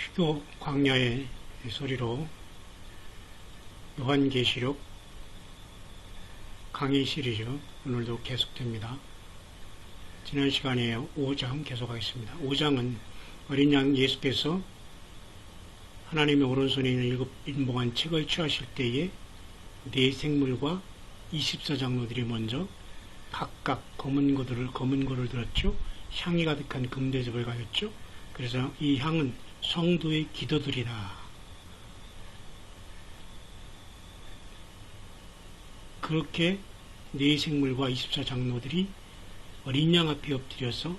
수도 광야의 소리로 요한계시록 강의 시리즈 오늘도 계속됩니다. 지난 시간에 5장 계속하겠습니다. 5장은 어린 양 예수께서 하나님의 오른손에 있는 일곱 인봉한 책을 취하실 때에 네 생물과 24장로들이 먼저 각각 검은 고를 들었죠. 향이 가득한 금대접을 가졌죠. 그래서 이 향은 성도의 기도들이다. 그렇게 네 생물과 24장로들이 어린 양 앞에 엎드려서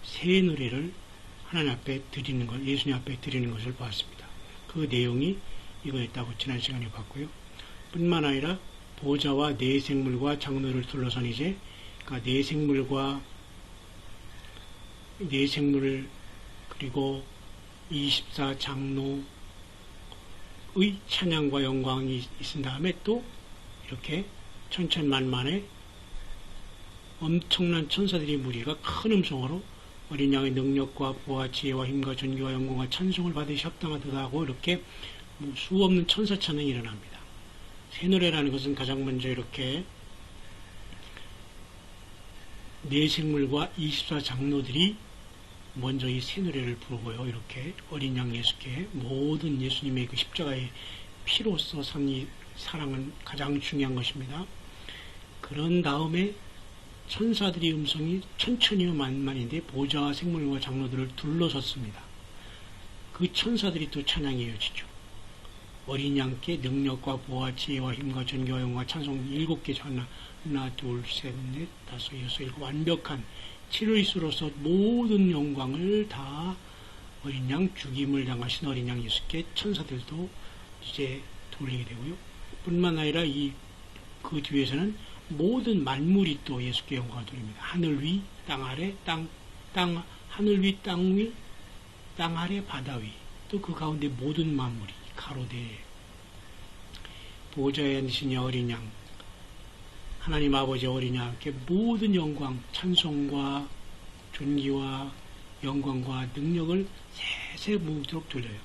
새 노래를 하나님 앞에 드리는 것, 예수님 앞에 드리는 것을 보았습니다. 그 내용이 이거였다고 지난 시간에 봤고요. 뿐만 아니라 보좌와 네 생물과 장로를 둘러선 이제 그러니까 네 생물 그리고 24장로의 찬양과 영광이 있은 다음에 또 이렇게 천천만만의 엄청난 천사들이 무리가 큰 음성으로 어린 양의 능력과 부와 지혜와 힘과 존귀와 영광과 찬송을 받으시 합당하다 하고 이렇게 수 없는 천사 찬양이 일어납니다. 새 노래라는 것은 가장 먼저 이렇게 네 생물과 24장로들이 먼저 이 새 노래를 부르고요. 이렇게 어린 양 예수께 모든 예수님의 그 십자가의 피로써 산 이 사랑은 가장 중요한 것입니다. 그런 다음에 천사들의 음성이 천천히요 만만인데 보좌와 생물과 장로들을 둘러섰습니다. 그 천사들이 또 찬양해 이어지죠. 어린 양께 능력과 보와 지혜와 힘과 존귀와 영광과 찬송 7개 하나 둘 셋 넷 다섯 여섯 일곱 완벽한 7위수로서 모든 영광을 다 어린 양 죽임을 당하신 어린 양 예수께 천사들도 이제 돌리게 되고요. 뿐만 아니라 그 뒤에서는 모든 만물이 또 예수께 영광을 돌립니다. 하늘 위, 땅 아래, 하늘 위, 땅 위, 땅 아래, 바다 위. 또 그 가운데 모든 만물이 가로되 보좌에 앉으신 어린 양, 하나님 아버지 어린 양께 모든 영광, 찬송과 존귀와 영광과 능력을 세세 모으도록 돌려요.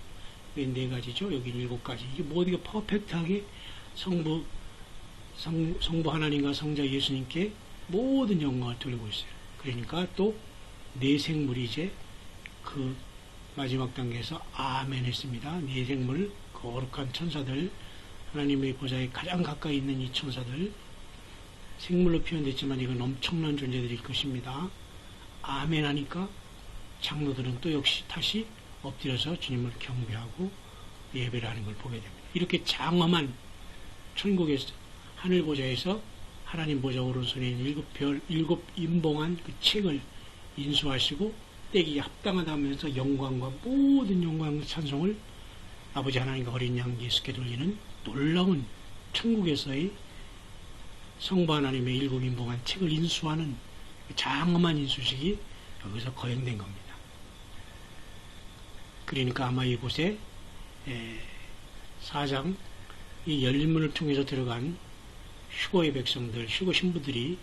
왜 네 가지죠? 여기 7가지. 이게 모두가 퍼펙트하게 성부 하나님과 성자 예수님께 모든 영광을 돌리고 있어요. 그러니까 또 네 생물이 이제 그 마지막 단계에서 아멘 했습니다. 네 생물, 거룩한 천사들, 하나님의 보좌에 가장 가까이 있는 이 천사들, 생물로 표현됐지만 이건 엄청난 존재들일 것입니다. 아멘 하니까 장로들은 또 역시 다시 엎드려서 주님을 경배하고 예배를 하는 걸 보게 됩니다. 이렇게 장엄한 천국에서 하늘 보좌에서 하나님 보좌 오른손에 있는 일곱 인봉한 그 책을 인수하시고 떼기에 합당하다면서 영광과 모든 영광 찬송을 아버지 하나님과 어린 양 예수께 돌리는 놀라운 천국에서의 성부 하나님의 일곱 인봉한 책을 인수하는 장엄한 인수식이 여기서 거행된 겁니다. 그러니까 아마 이곳에 4장 이 열린 문을 통해서 들어간 휴거의 백성들, 휴거 신부들이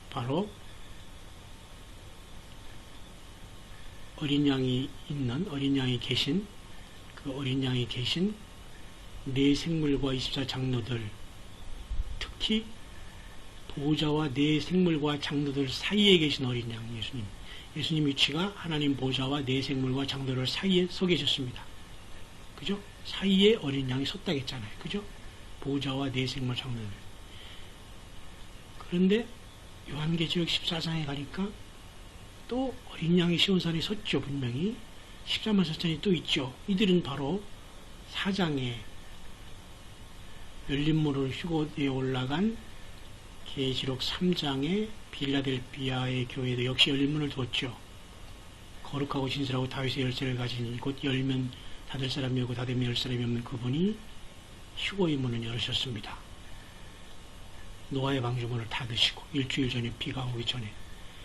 바로 어린 양이 계신 네 생물과 24장로들, 특히 보좌와 네 생물과 장로들 사이에 계신 어린 양 예수님 위치가 하나님 보좌와 네 생물과 장로들 사이에 서 계셨습니다. 그죠? 사이에 어린 양이 섰다 했잖아요. 그죠? 보좌와 네 생물 장로들. 그런데 요한계시록 14장에 가니까 또 어린 양이 시온산에 섰죠. 분명히 13만 4천이 또 있죠. 이들은 바로 4장에 열린문으로 휴거에 올라간 계시록 3장에 빌라델비아의 교회도 역시 열린문을 뒀죠. 거룩하고 진실하고 다윗의 열쇠를 가진 곧 열면 닫을 사람이 없고 닫으면 열 사람이 없는 그분이 휴거의 문을 열으셨습니다. 노아의 방주문을 닫으시고 일주일 전에 비가 오기 전에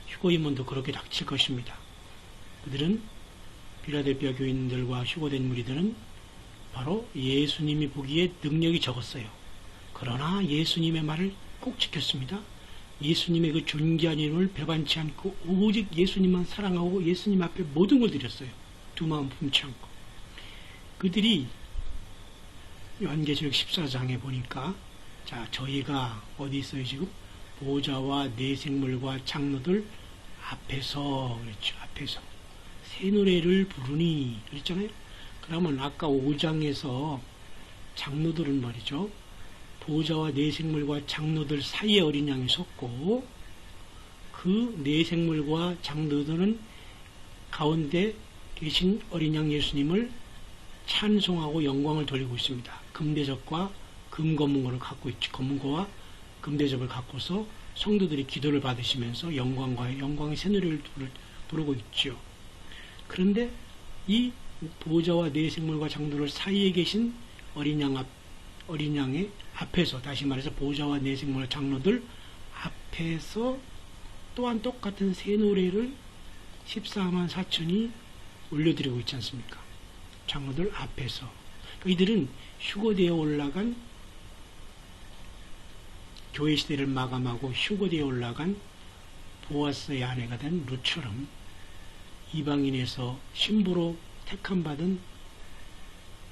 휴거의 문도 그렇게 닫힐 것입니다. 그들은 빌라델비아 교인들과 휴거된 무리들은 바로 예수님이 보기에 능력이 적었어요. 그러나 예수님의 말을 꼭 지켰습니다. 예수님의 그 존귀한 이름을 배반치 않고 오직 예수님만 사랑하고 예수님 앞에 모든 걸 드렸어요. 두 마음 품지 않고. 그들이 요한계시록 14장에 보니까, 자, 저희가 어디 있어요, 지금? 보좌와 네 생물과 장로들 앞에서, 그랬죠, 앞에서. 새 노래를 부르니, 그랬잖아요. 그러면 아까 5장에서 장로들은 말이죠, 보좌와 네 생물과 장로들 사이에 어린 양이 섰고, 그 네 생물과 장로들은 가운데 계신 어린 양 예수님을 찬송하고 영광을 돌리고 있습니다. 금대접과 금검문고를 갖고 있죠. 검문고와 금대접을 갖고서 성도들이 기도를 받으시면서 영광의 새노래를 부르고 있죠. 그런데 이 보좌와 네 생물과 장로들 사이에 계신 어린 양의 앞에서, 다시 말해서 보좌와 네 생물과 장로들 앞에서 또한 똑같은 새 노래를 14만 4천이 올려드리고 있지 않습니까? 장로들 앞에서. 이들은 휴거되어 올라간, 교회 시대를 마감하고 휴거되어 올라간 보아스의 아내가 된 룻처럼 이방인에서 신부로 택함받은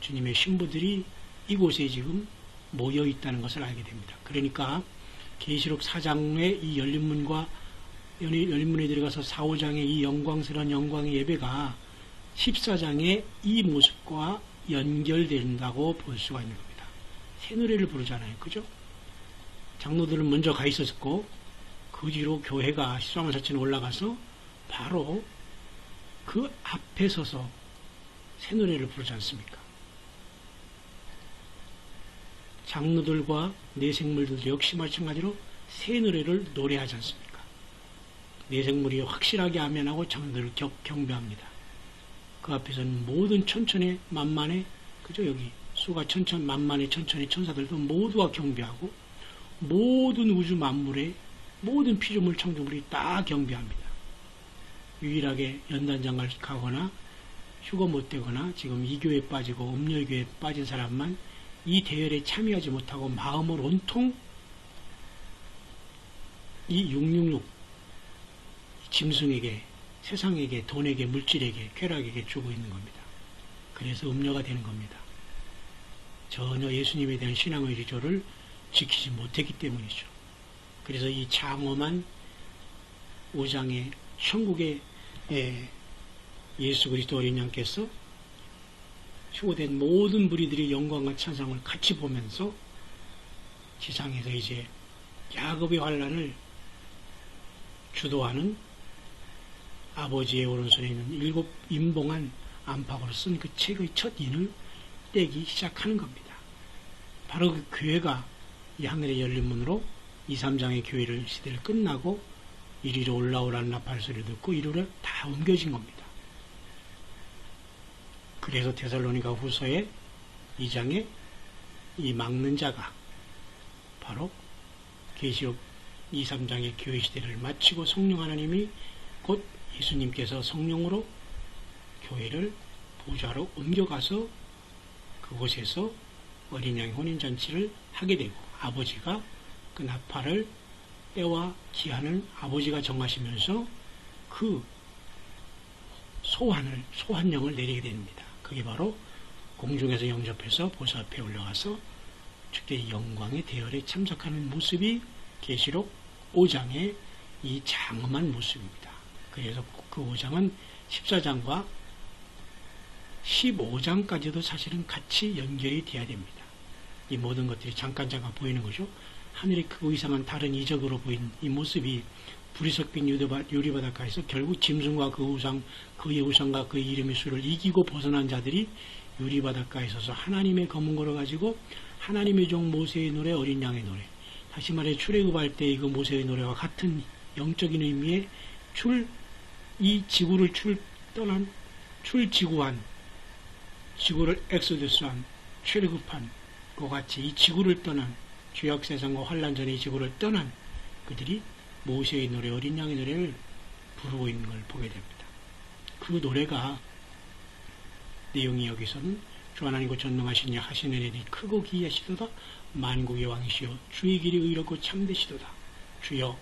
주님의 신부들이 이곳에 지금 모여 있다는 것을 알게 됩니다. 그러니까 계시록 4장의 이 열린문에 들어가서 4, 5장의 이 영광스러운 영광의 예배가 14장의 이 모습과 연결된다고 볼 수가 있는 겁니다. 새 노래를 부르잖아요. 그죠? 장로들은 먼저 가 있었고, 그 뒤로 교회가 14만 4천에 올라가서 바로 그 앞에 서서 새 노래를 부르지 않습니까? 장로들과 내생물들도 역시 마찬가지로 새 노래를 노래하지 않습니까? 내생물이 확실하게 아멘하고 장로들을 경배합니다. 그 앞에서는 모든 천천의 만만의, 그죠? 여기 수가 만만의 천천의 천사들도 모두가 경배하고, 모든 우주 만물의 모든 피조물 창조물이 다 경배합니다. 유일하게 연단장을 가거나 휴거 못 되거나 지금 이교에 빠지고 음녀교에 빠진 사람만 이 대열에 참여하지 못하고 마음을 온통 이 666 짐승에게, 세상에게, 돈에게, 물질에게, 쾌락에게 주고 있는 겁니다. 그래서 음녀가 되는 겁니다. 전혀 예수님에 대한 신앙의 기조를 지키지 못했기 때문이죠. 그래서 이 장엄한 5장의 천국의 예수 그리스도 어린 양께서 휴거된 모든 무리들이 영광과 찬상을 같이 보면서 지상에서 이제 야곱의 환란을 주도하는 아버지의 오른손에 있는 7 임봉한 안팎으로 쓴 그 책의 첫 인을 떼기 시작하는 겁니다. 바로 그 교회가 이 하늘의 열린 문으로 2, 3장의 교회를 시대를 끝나고 이리로 올라오라는 나팔 소리를 듣고 이리로 다 옮겨진 겁니다. 그래서 데살로니가 후서의 2장에 이 막는 자가 바로 계시록 2, 3장의 교회 시대를 마치고 성령 하나님이 곧 예수님께서 성령으로 교회를 보좌로 옮겨가서 그곳에서 어린 양의 혼인잔치를 하게 되고 아버지가 그 나팔을 때와 기한을 아버지가 정하시면서 그 소환령을 내리게 됩니다. 그게 바로 공중에서 영접해서 보좌 앞에 올라가서 주의 영광의 대열에 참석하는 모습이 계시록 5장의 이 장엄한 모습입니다. 그래서 그 5장은 14장과 15장까지도 사실은 같이 연결이 돼야 됩니다. 이 모든 것들이 잠깐 보이는 거죠. 하늘의 크고 이상한 다른 이적으로 보인 이 모습이 불이 섞인 유리바닷가에서 결국 짐승과 그 우상, 그의 우상과 그의 이름의 수를 이기고 벗어난 자들이 유리바닷가에 서서 하나님의 검은 거로 가지고 하나님의 종 모세의 노래, 어린 양의 노래, 다시 말해 출애굽할 때 그 모세의 노래와 같은 영적인 의미의 이 지구를 출지구한, 지구를 엑소더스한, 출애굽한 그 같이 이 지구를 떠난, 죄악 세상과 환란 전에 이 지구를 떠난 그들이 모세의 노래, 어린 양의 노래를 부르고 있는 걸 보게 됩니다. 그 노래가 내용이 여기서는 주 하나님과 전능하신 야 하시는 일이 크고 기이하시도다. 만국의 왕이시여 주의 길이 의롭고 참되시도다. 주여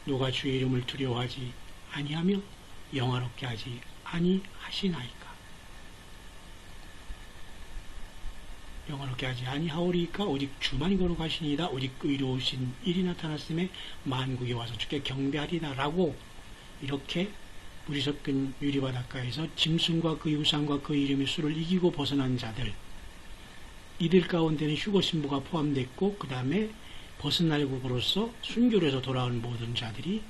누가 주의 이름을 두려워하지 아니하며 영화롭게 하지 아니하시나이까. 영원롭게 하지 아니하오리이까. 오직 주만 거룩하시니이다. 오직 의로우신 일이 나타났음에 만국에 와서 주께 경배하리다. 라고 이렇게 물이 섞인 유리바닷가에서 짐승과 그 우상과 그 이름의 수를 이기고 벗어난 자들, 이들 가운데는 휴거 신부가 포함됐고, 그 다음에 벗어날국으로서 순교로서 돌아온 모든 자들이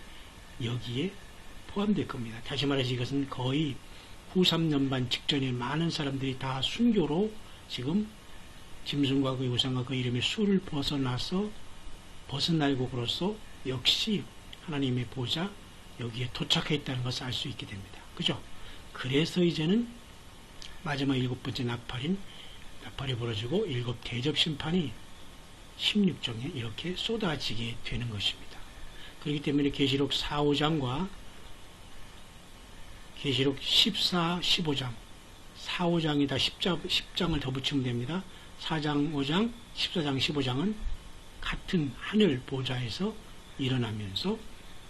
여기에 포함될 겁니다. 다시 말해서 이것은 거의 후 3년반 직전에 많은 사람들이 다 순교로 지금 짐승과 그 우상과 그 이름의 수를 벗어나서 벗어날국으로서 역시 하나님의 보좌 여기에 도착해 있다는 것을 알 수 있게 됩니다. 그죠? 그래서 이제는 마지막 7번째 나팔이 벌어지고 7 대접 심판이 16장에 이렇게 쏟아지게 되는 것입니다. 그렇기 때문에 계시록 4, 5장과 계시록 14, 15장 4, 5장에다 10장을 더 붙이면 됩니다. 4장, 5장, 14장, 15장은 같은 하늘 보좌에서 일어나면서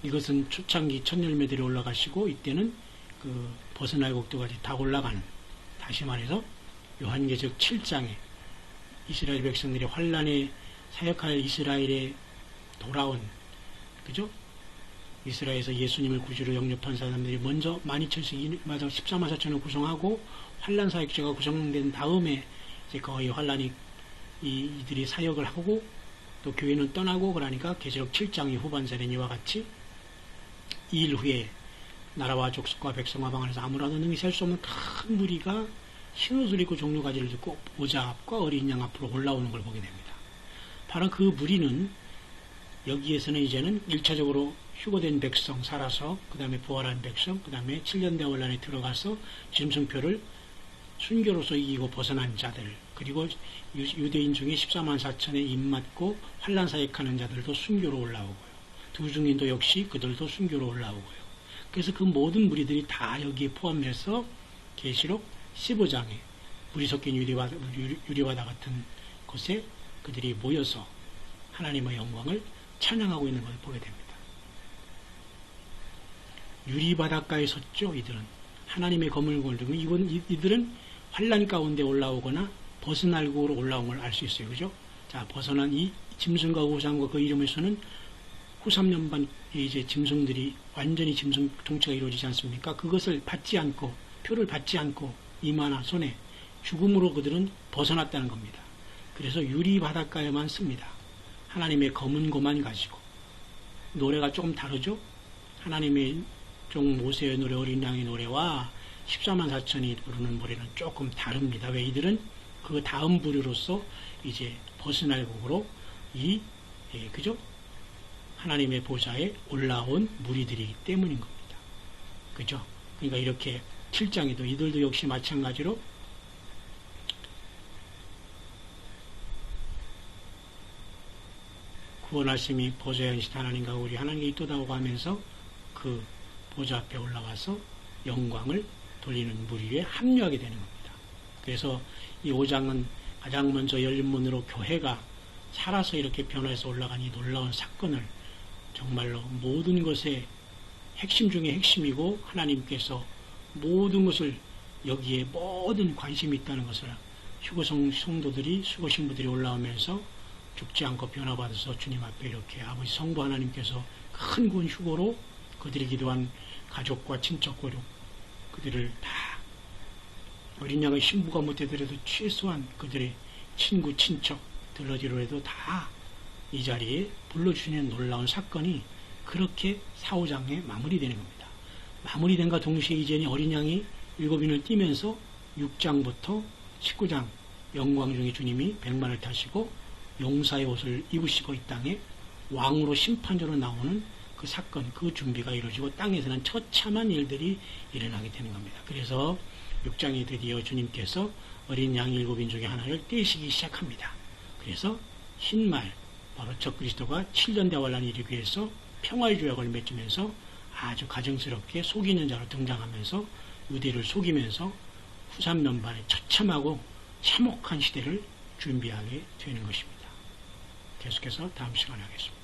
이것은 초창기 첫 열매들이 올라가시고 이때는 그 벗어날 곡도까지 다 올라가는, 다시 말해서 요한계시록 7장에 이스라엘 백성들이 환란에 사역할 이스라엘에 돌아온, 그죠? 이스라엘에서 예수님을 구주로 영접한 사람들이 먼저 12,000씩 14만 4천을 구성하고 환란 사역자가 구성된 다음에 이제 거의 환란이 이들이 사역을 하고 또 교회는 떠나고 그러니까 계시록 7장의 후반절에 이와 같이 2일 후에 나라와 족속과 백성과 방 안에서 아무라도 능히 셀 수 없는 큰 무리가 흰옷을 입고 종려가지를 듣고 보좌 앞과 어린 양 앞으로 올라오는 걸 보게 됩니다. 바로 그 무리는 여기에서는 이제는 1차적으로 휴거된 백성 살아서 그 다음에 부활한 백성, 그 다음에 7년 대환란에 들어가서 짐승표를 순교로서 이기고 벗어난 자들, 그리고 유대인 중에 14만 4천에 입맞고 환란 사역하는 자들도 순교로 올라오고요. 두 중인도 역시 그들도 순교로 올라오고요. 그래서 그 모든 무리들이 다 여기에 포함돼서 계시록 15장에 물이 섞인 유리바다 같은 곳에 그들이 모여서 하나님의 영광을 찬양하고 있는 것을 보게 됩니다. 유리바닷가에 섰죠. 이들은 하나님의 검을 걸고 이들은 환란 가운데 올라오거나 벗어날국으로 올라온 걸 알 수 있어요. 그죠? 자, 벗어난 이 짐승과 우상과 그 이름의 수는 후 3년반 이제 짐승들이 완전히 짐승 통치가 이루어지지 않습니까? 그것을 받지 않고 표를 받지 않고 이마나 손에 죽음으로 그들은 벗어났다는 겁니다. 그래서 유리 바닷가에만 씁니다. 하나님의 검은 고만 가지고 노래가 조금 다르죠? 하나님의 종 모세의 노래, 어린 양의 노래와 14만 4천이 부르는 노래는 조금 다릅니다. 왜? 이들은 그 다음 부류로서 이제 벗어날국으로 그죠? 하나님의 보좌에 올라온 무리들이기 때문인 겁니다. 그죠? 그러니까 이렇게 7장에도 이들도 역시 마찬가지로 구원하심이 보좌에 앉으신 하나님과 우리 하나님께 있도다고 하면서 그 보좌 앞에 올라와서 영광을 돌리는 무리에 합류하게 되는 겁니다. 그래서 이 5장은 가장 먼저 열린 문으로 교회가 살아서 이렇게 변화해서 올라간 이 놀라운 사건을 정말로 모든 것의 핵심 중에 핵심이고 하나님께서 모든 것을 여기에 모든 관심이 있다는 것을 휴거 성도들이 수고 신부들이 올라오면서 죽지 않고 변화받아서 주님 앞에 이렇게 아버지 성부 하나님께서 큰 구원 휴거로 그들이 기도한 가족과 친척과 그들을 다 어린 양의 신부가 못되더라도 최소한 그들의 친구 친척 들러지로라도 다 이 자리에 불러주시는 놀라운 사건이 그렇게 4, 5장에 마무리되는 겁니다. 마무리된과 동시에 이제는 어린 양이 7인을 띠면서 6장부터 19장 영광 중에 주님이 백마를 타시고 용사의 옷을 입으시고 이 땅에 왕으로 심판자로 나오는 그 사건, 그 준비가 이루어지고 땅에서는 처참한 일들이 일어나게 되는 겁니다. 그래서 6장에 드디어 주님께서 어린 양 7인 중에 하나를 떼시기 시작합니다. 그래서 흰말, 바로 적그리스도가 7년 대환란이 이르기 위해서 평화의 조약을 맺으면서 아주 가정스럽게 속이는 자로 등장하면서 유대를 속이면서 후 3년반의 처참하고 참혹한 시대를 준비하게 되는 것입니다. 계속해서 다음 시간에 하겠습니다.